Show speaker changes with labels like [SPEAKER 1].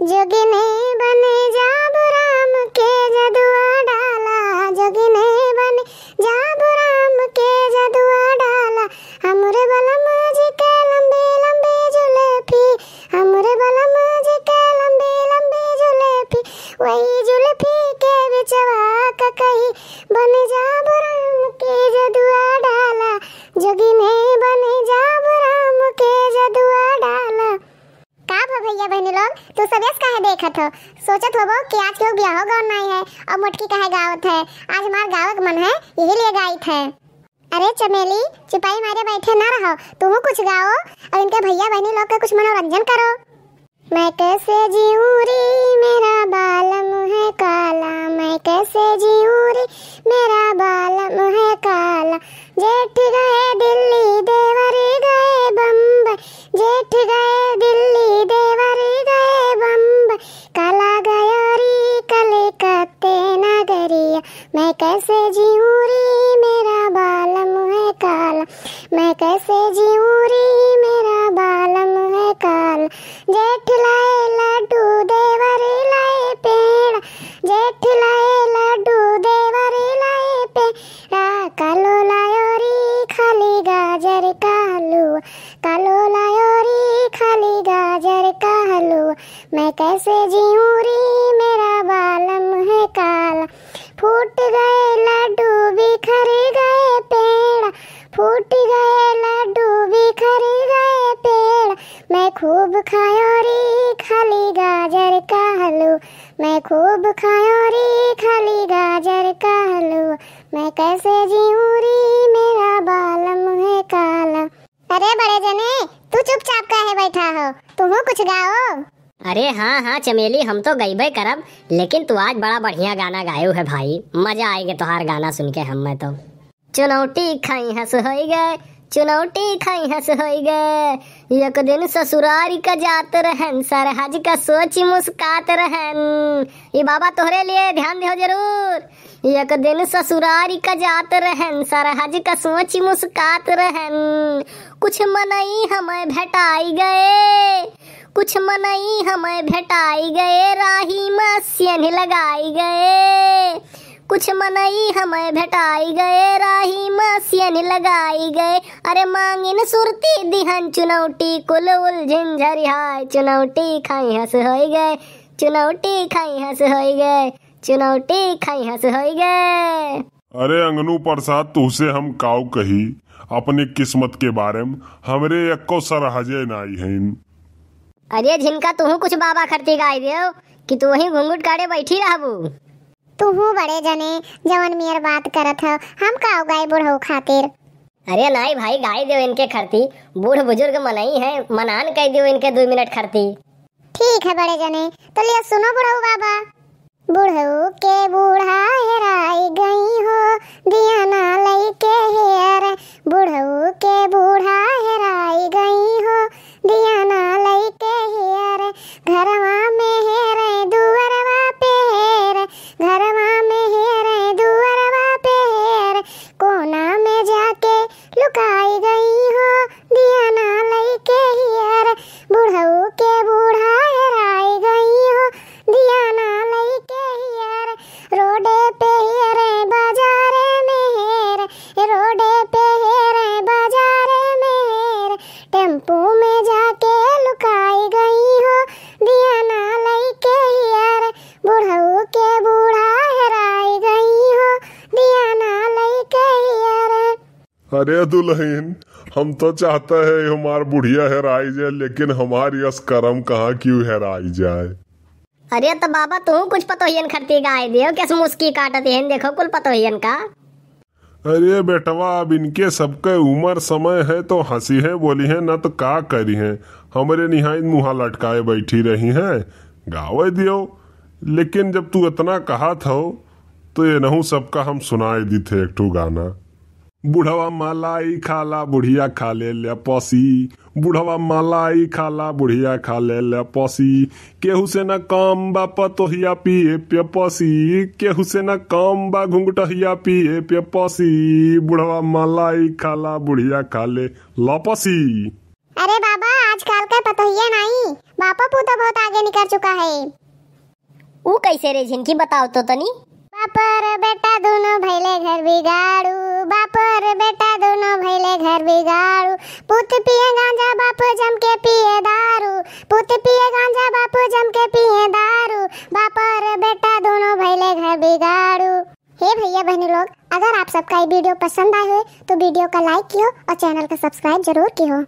[SPEAKER 1] जोगिने बने जाब राम के जदुआ डाला, जोगिने बने जाब राम के जदुआ डाला। हमरे बलम जी के लंबे लंबे जुल्फी, हमरे बलम जी के लंबे लंबे जुल्फी, वही जुल्फी के बिचवा का कहीं बने जाब राम के जदुआ डाला, जोगिने बने जाब राम के जदुआ डाला। का भैया बहनी लोग, तू सबेस काहे देखत हो? सोचत होबो कि आज केहू ब्याह गाँव नहीं है और मोटकी काहे गावत है। आज हमार गावक मन है, यही लिए गाइत है। अरे चमेली, चुपाई मारे बैठे ना रहो, तुम कुछ गाओ और इनके भैया बहनी लोग का कुछ मनोरंजन करो। मैं कैसे जीऊं रे मेरा बालम है काला, मैं कैसे जीऊं रे मेरा बालम है काला। जेठ गए दिल्ली देवर गए बम्बई, जेठ गए दिल्ली देवर गए बम्बई, काला गया रे कलकत्ते नगरिया। मैं कैसे जीऊं रे मेरा बालम है काला, मैं कैसे जीऊं रे मेरा बालम है काला। जेठ लाए लड्डू देवर लाए पेड़ा, जेठ लाए लड्डू देवर लाए पेड़ा, कालो लायो रे खाली गाजर का हलवा, कालो लायो रे खाली गाजर का हलवा। मैं कैसे जीऊं रे मेरा बालम है काला। फूट गए लड्डू बिखर गए पेड़ा, फूट गए लड्डू बिखर गए पेड़ा, मैं खूब खायो रे खाली गाजर का हलवा, मैं खूब खायो रे खाली गाजर का हलवा। मैं कैसे जीऊं रे मेरा बालम है काला। अरे बड़े जने, तू चुपचाप काहे बैठा हो? तुम कुछ गाओ।
[SPEAKER 2] अरे हाँ हाँ चमेली, हम तो गईबे करब, लेकिन तू आज बड़ा बढ़िया गाना गायो है भाई। मजा आएगा तुहार गाना सुन के। हम तो चुनौती खाई हंस होई गए, चुनौती खाई हंस होई गए, एक दिन ससुरारी का जात रहन, सरहज का सोची मुस्कात रहन। ये बाबा तोहरे लिए ध्यान दे जरूर। एक दिन ससुरारी का जात रहन, सरहज का सोची मुस्कात रहन, कुछ मनई हमें भेटाई गए, कुछ मनई हमें भेटाई गए, राही मस्यन लगाई गए, कुछ मनई हमें भेटाई गए, राही मस्यन लगाई गए। अरे मांगिन सुरती दिहन चुनौती, कुल उलझन झरिहाय, चुनौती खाई हंस होई गए, चुनौती खाई हंस होई गए, चुनौती खाई हंस होई गए।
[SPEAKER 3] अरे अंगनू प्रसाद, तुझसे हम काऊ कही अपनी किस्मत के बारे में, हमरे एको सरहजे नाई हैं।
[SPEAKER 2] अरे जिनका तू कुछ बाबा खरती गाय दियो कि तू वही घुंघट काटे बैठी रहबू।
[SPEAKER 1] तू बड़े जने जवन मियर बात करत हो, हम का गाय बुढ़ऊ खातिर।
[SPEAKER 2] अरे नहीं भाई, गाय दो इनके खरती, बूढ़ बुजुर्ग मनाई है, मनान कह दियो इनके 2 मिनट खरती।
[SPEAKER 1] ठीक है बड़े जने, तो लिया सुनो बुढ़ऊ बाबा। बुढ़ऊ के बूढ़ा हेराई गई हो, दिया ना लई के हेर, बुढ़ऊ के बूढ़ा हेराई गई हो, दिया ना लई के हेर, घरवा में हेरे दुअरवा पे हेर, घरवा में हेरे दुअरवा पे हेर, कोना में जाके लुकाई गई हो, दिया ना लई के हेर, बुढ़ऊ के बूढ़ा हेराई गई हो, दिया ना लई के हेर, रोडे पे हेरे बाजारे में हेर, रोडे पे हेरे बाजारे में हेर, टेम्पू में जाके लुकाई गई हो, दिया ना लई के हेर, बुढ़ऊ के बूढ़ा हेराई गई हो, दिया ना लई के हेर।
[SPEAKER 3] अरे दुल्हन, हम तो चाहते हैं हमार बुढ़िया हेराई जाए, लेकिन हमारी अस्करम कहाँ क्यों हेराई जाए।
[SPEAKER 2] अरे तो बाबा तू कुछ पतोहियन खरती गाय दियो, कैसे मुस्की काटत है, देखो कुल पतोहियन का।
[SPEAKER 3] अरे बेटवा, अब इनके सबके उम्र समय है तो हंसी है बोली है, न तो का करी है, हमरे निहाई मुहा लटकाए बैठी रही हैं। गावे दियो, लेकिन जब तू इतना कहा था तो ये नहू सबका हम सुनाए दी थे एक ठू गाना। बुढ़वा मलाई खाला बुढ़िया खा ले पसी, बुढ़वा मलाई खाला बुढ़िया खा ले पसी, केहू से न काम बा पतोहिया पिए पे पसी, केहू से न काम बा घुंघटहिया पिए पे पसी, बुढ़वा मलाई खाला बुढ़िया खा ले लपसी।
[SPEAKER 1] अरे बाबा आजकल का पता ही है नहीं, बापा तो बहुत आगे निकल चुका है।
[SPEAKER 2] ऊ कैसे रे झिनकी बताओ तो तनी।
[SPEAKER 1] बाप और बेटा दोनों भैले घर बिगाड़ू, बाप और बेटा दोनों भैले घर बिगाड़ू। पुत पिए गांजा बाप जम के पिए दारू, पुत पिए गांजा बाप जम के पिए दारू। बाप और बेटा दोनों भैले घर बिगाड़ू। हे भैया बहनी लोग, अगर आप सबका ये वीडियो पसंद आए हो तो वीडियो का लाइक कियो और चैनल का सब्सक्राइब जरूर कियो।